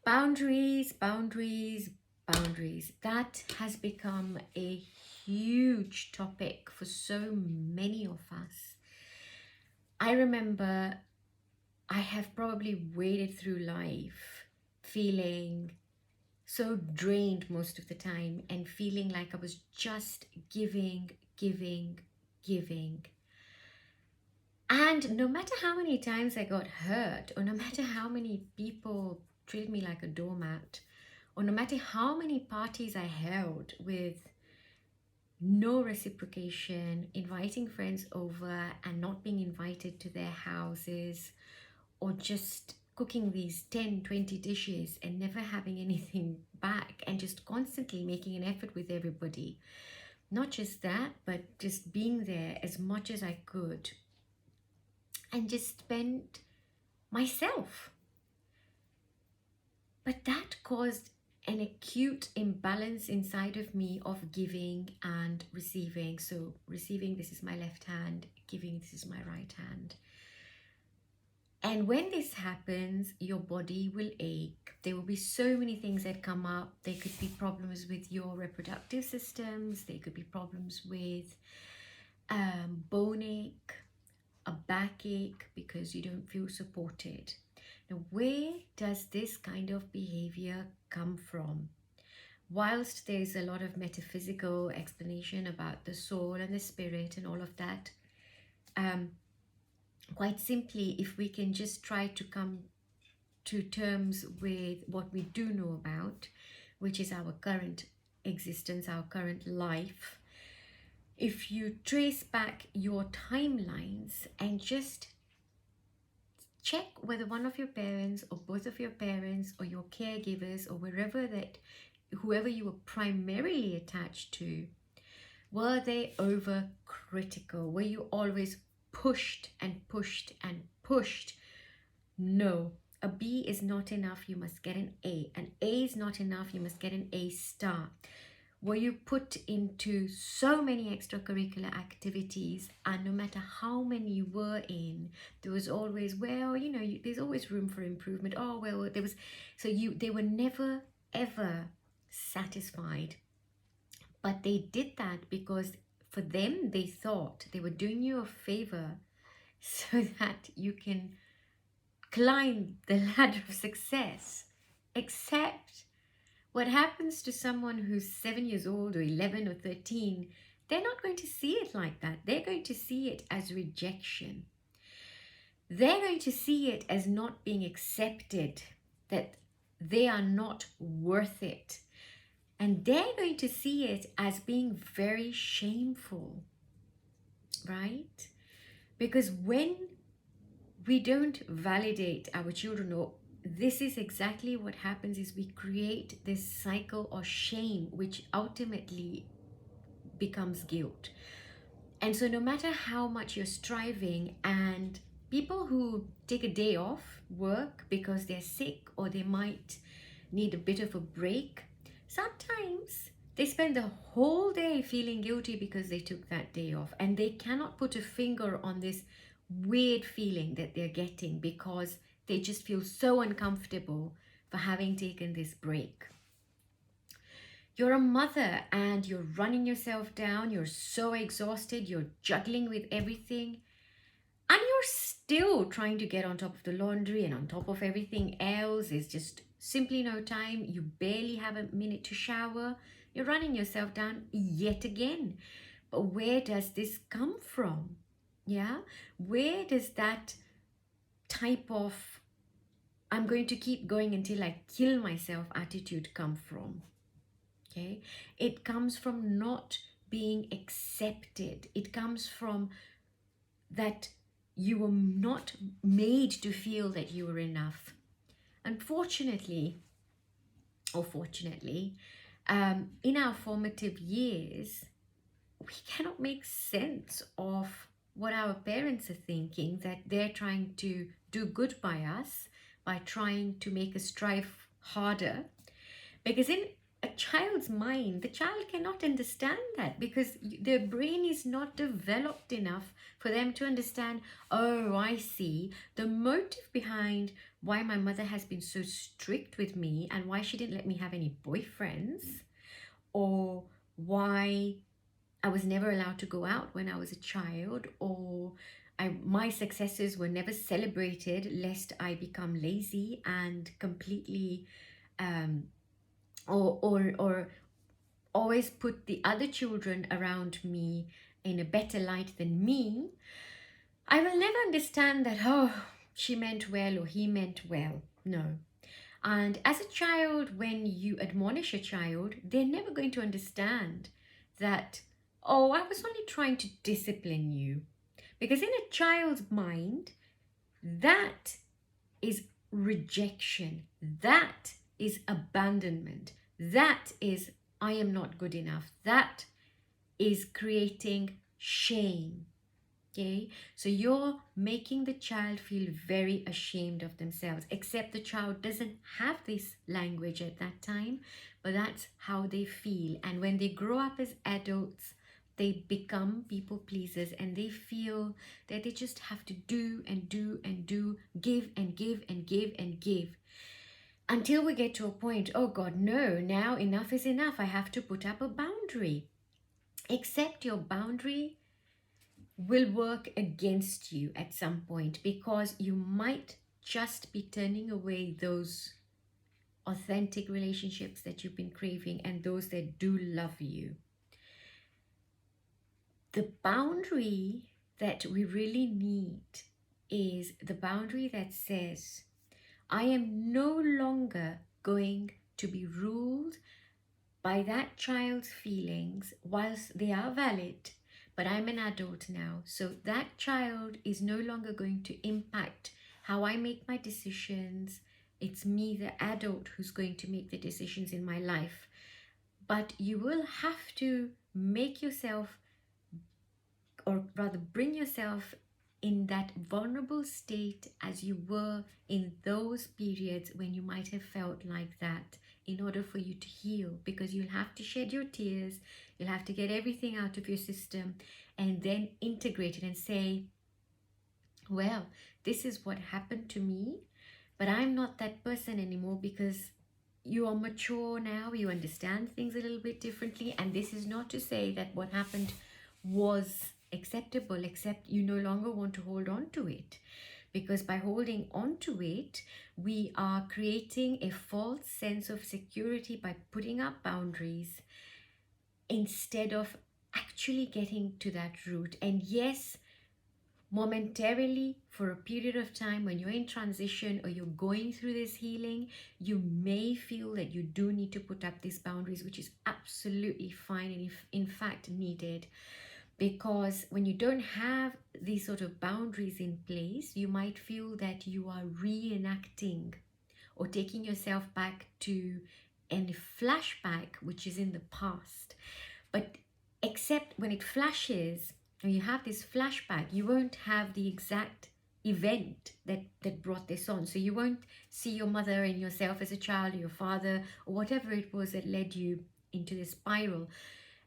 Boundaries, boundaries, boundaries. That has become a huge topic for so many of us. I remember I have probably waded through life feeling so drained most of the time and feeling like I was just giving, giving, giving. And no matter how many times I got hurt, or no matter how many people treated me like a doormat, or no matter how many parties I held with no reciprocation, inviting friends over and not being invited to their houses, or just cooking these 10, 20 dishes and never having anything back, and just constantly making an effort with everybody. Not just that, but just being there as much as I could and just spend myself. But that caused an acute imbalance inside of me of giving and receiving. So, receiving, this is my left hand, giving, this is my right hand. And when this happens, your body will ache. There will be so many things that come up. There could be problems with your reproductive systems, there could be problems with bone ache, a backache because you don't feel supported. Now, where does this kind of behavior come from? Whilst there's a lot of metaphysical explanation about the soul and the spirit and all of that, quite simply, if we can just try to come to terms with what we do know about, which is our current existence, our current life, if you trace back your timelines and just check whether one of your parents or both of your parents or your caregivers or whoever you were primarily attached to, were they overcritical? Were you always pushed and pushed and pushed? No. A B is not enough, you must get an A. An A is not enough, you must get an A star. Were you put into so many extracurricular activities, and no matter how many you were in, there was always, well, there's always room for improvement. Oh, well, there was, they were never ever satisfied. But they did that because for them, they thought they were doing you a favor so that you can climb the ladder of success. Except what happens to someone who's 7 years old or 11 or 13, they're not going to see it like that. They're going to see it as rejection. They're going to see it as not being accepted, that they are not worth it. And they're going to see it as being very shameful, right? Because when we don't validate our children, or this is exactly what happens, is we create this cycle of shame, which ultimately becomes guilt. And so no matter how much you're striving, and people who take a day off work because they're sick or they might need a bit of a break, sometimes they spend the whole day feeling guilty because they took that day off, and they cannot put a finger on this weird feeling that they're getting because they just feel so uncomfortable for having taken this break. You're a mother and you're running yourself down, you're so exhausted, you're juggling with everything, and you're still trying to get on top of the laundry and on top of everything else. There's just simply no time. You barely have a minute to shower. You're running yourself down yet again. But where does this come from? Yeah, where does that type of I'm going to keep going until I kill myself attitude come from? Okay, it comes from not being accepted. It comes from that you were not made to feel that you were enough. Unfortunately, or fortunately, in our formative years, we cannot make sense of what our parents are thinking, that they're trying to do good by us by trying to make us strive harder. Because in a child's mind, the child cannot understand that because their brain is not developed enough for them to understand, oh, I see, the motive behind why my mother has been so strict with me and why she didn't let me have any boyfriends, or why I was never allowed to go out when I was a child, or my successes were never celebrated lest I become lazy and completely um, or always put the other children around me in a better light than me. I will never understand that, oh, she meant well or he meant well. No. And as a child, when you admonish a child, they're never going to understand that, oh, I was only trying to discipline you. Because in a child's mind, that is rejection. That is abandonment. That is, I am not good enough. That is creating shame. Okay, so you're making the child feel very ashamed of themselves, except the child doesn't have this language at that time, but that's how they feel. And when they grow up as adults, they become people pleasers and they feel that they just have to do and do and do, give and give and give and give, until we get to a point, oh God, no, now enough is enough. I have to put up a boundary. Except your boundary will work against you at some point, because you might just be turning away those authentic relationships that you've been craving and those that do love you. The boundary that we really need is the boundary that says, I am no longer going to be ruled by that child's feelings whilst they are valid. But I'm an adult now, so that child is no longer going to impact how I make my decisions. It's me, the adult, who's going to make the decisions in my life. But you will have to make yourself, or rather bring yourself, in that vulnerable state as you were in those periods when you might have felt like that, in order for you to heal, because you'll have to shed your tears, you'll have to get everything out of your system and then integrate it and say, well, this is what happened to me, but I'm not that person anymore, because you are mature now, you understand things a little bit differently. And this is not to say that what happened was acceptable, except you no longer want to hold on to it. Because by holding on to it, we are creating a false sense of security by putting up boundaries instead of actually getting to that root. And yes, momentarily, for a period of time when you're in transition or you're going through this healing, you may feel that you do need to put up these boundaries, which is absolutely fine and in fact needed. Because when you don't have these sort of boundaries in place, you might feel that you are reenacting or taking yourself back to a flashback which is in the past. But except when it flashes, when you have this flashback, you won't have the exact event that brought this on. So you won't see your mother and yourself as a child, or your father, or whatever it was that led you into this spiral.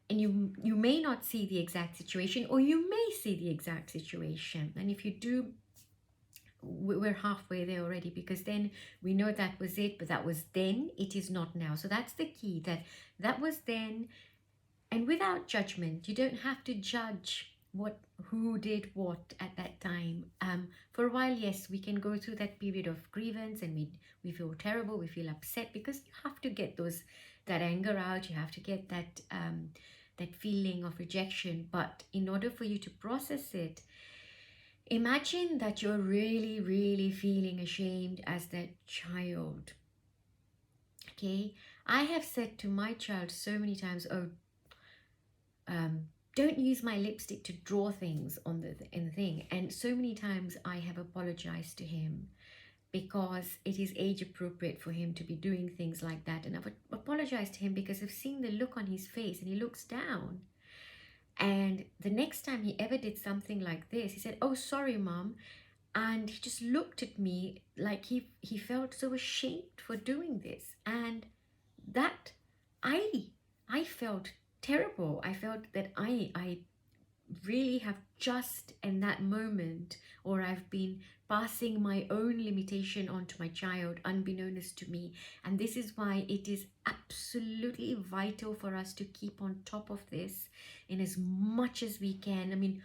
And you may not see the exact situation, or you may see the exact situation. And if you do, we're halfway there already, because then we know that was it, but that was then, it is not now. So that's the key, that was then. And without judgment, you don't have to judge who did what at that time. For a while, yes, we can go through that period of grievance, and we feel terrible, we feel upset, because you have to get that anger out, you have to get that feeling of rejection. But in order for you to process it, imagine that you're really, really feeling ashamed as that child. Okay, I have said to my child so many times, oh, don't use my lipstick to draw things on in the thing. And so many times I have apologized to him, because it is age appropriate for him to be doing things like that. And I've apologized to him because I've seen the look on his face, and he looks down. And the next time he ever did something like this, he said, oh, sorry, Mom. And he just looked at me like he felt so ashamed for doing this. And that I felt terrible. I felt that I really have just in that moment, or I've been passing my own limitation onto my child unbeknownst to me. And this is why it is absolutely vital for us to keep on top of this in as much as we can. I mean,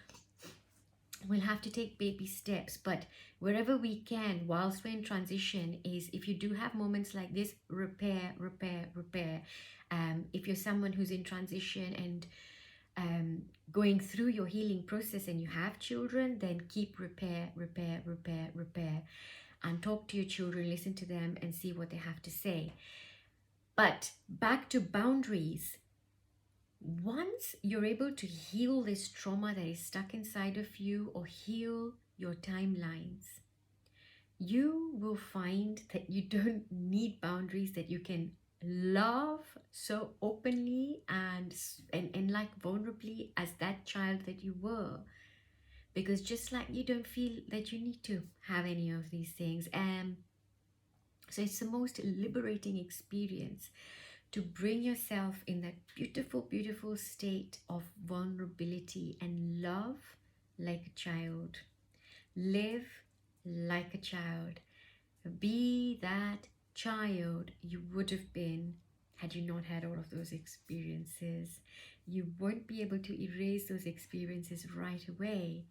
we'll have to take baby steps, but wherever we can whilst we're in transition, is if you do have moments like this, repair, repair, repair. If you're someone who's in transition and going through your healing process and you have children, then keep repair, repair, repair, repair, and talk to your children, listen to them and see what they have to say. But back to boundaries. Once you're able to heal this trauma that is stuck inside of you, or heal your timelines, you will find that you don't need boundaries, that you can love so openly and like vulnerably as that child that you were. Because just like you don't feel that you need to have any of these things. So it's the most liberating experience to bring yourself in that beautiful, beautiful state of vulnerability and love like a child. Live like a child. Be that child you would have been had you not had all of those experiences. You won't be able to erase those experiences right away,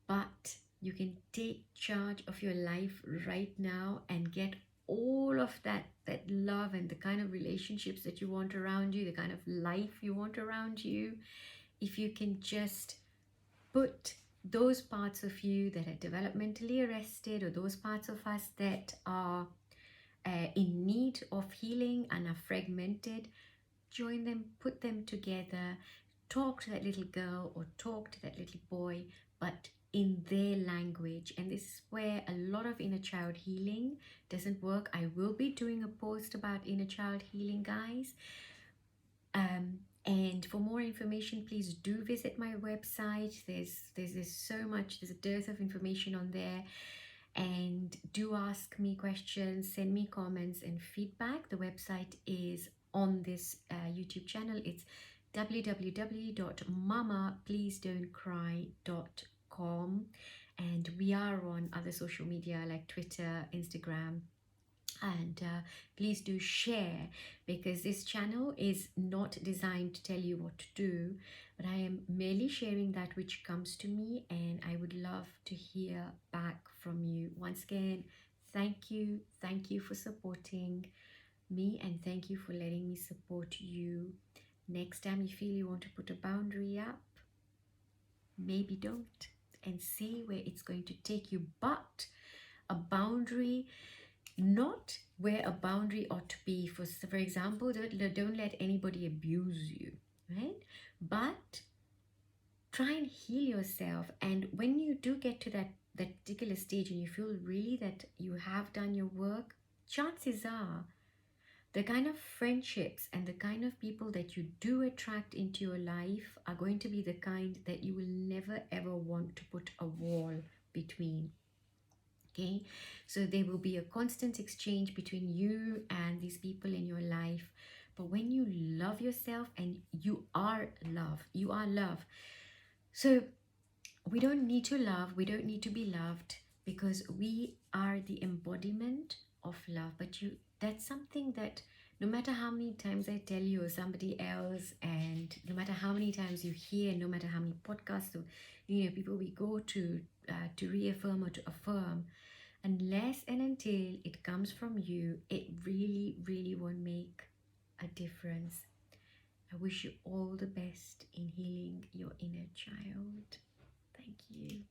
but you can take charge of your life right now and get all of that love and the kind of relationships that you want around you, the kind of life you want around you, if you can just put those parts of you that are developmentally arrested, or those parts of us that are in need of healing and are fragmented, join them, put them together, talk to that little girl or talk to that little boy, but in their language. And this is where a lot of inner child healing doesn't work. I will be doing a post about inner child healing, guys. And for more information, please do visit my website. There's so much, there's a dearth of information on there. And do ask me questions, send me comments and feedback. The website is on this YouTube channel. It's www.mamapleasedon'tcry.com, and we are on other social media like Twitter, Instagram, and please do share, because this channel is not designed to tell you what to do, but I am merely sharing that which comes to me, and I would love to hear back from you. Once again, thank you for supporting me, and thank you for letting me support you. Next time you feel you want to put a boundary up, maybe don't, and see where it's going to take you. But a boundary, not where a boundary ought to be. For example, don't let anybody abuse you, right? But try and heal yourself. And when you do get to that particular stage and you feel really that you have done your work, chances are the kind of friendships and the kind of people that you do attract into your life are going to be the kind that you will never ever want to put a wall between. Okay, so there will be a constant exchange between you and these people in your life. But when you love yourself, and you are love, so we don't need to love, we don't need to be loved, because we are the embodiment of love. But that's something that no matter how many times I tell you or somebody else, and no matter how many times you hear, no matter how many podcasts or people we go to reaffirm or to affirm, unless and until it comes from you, it really, really won't make a difference. I wish you all the best in healing your inner child. Thank you.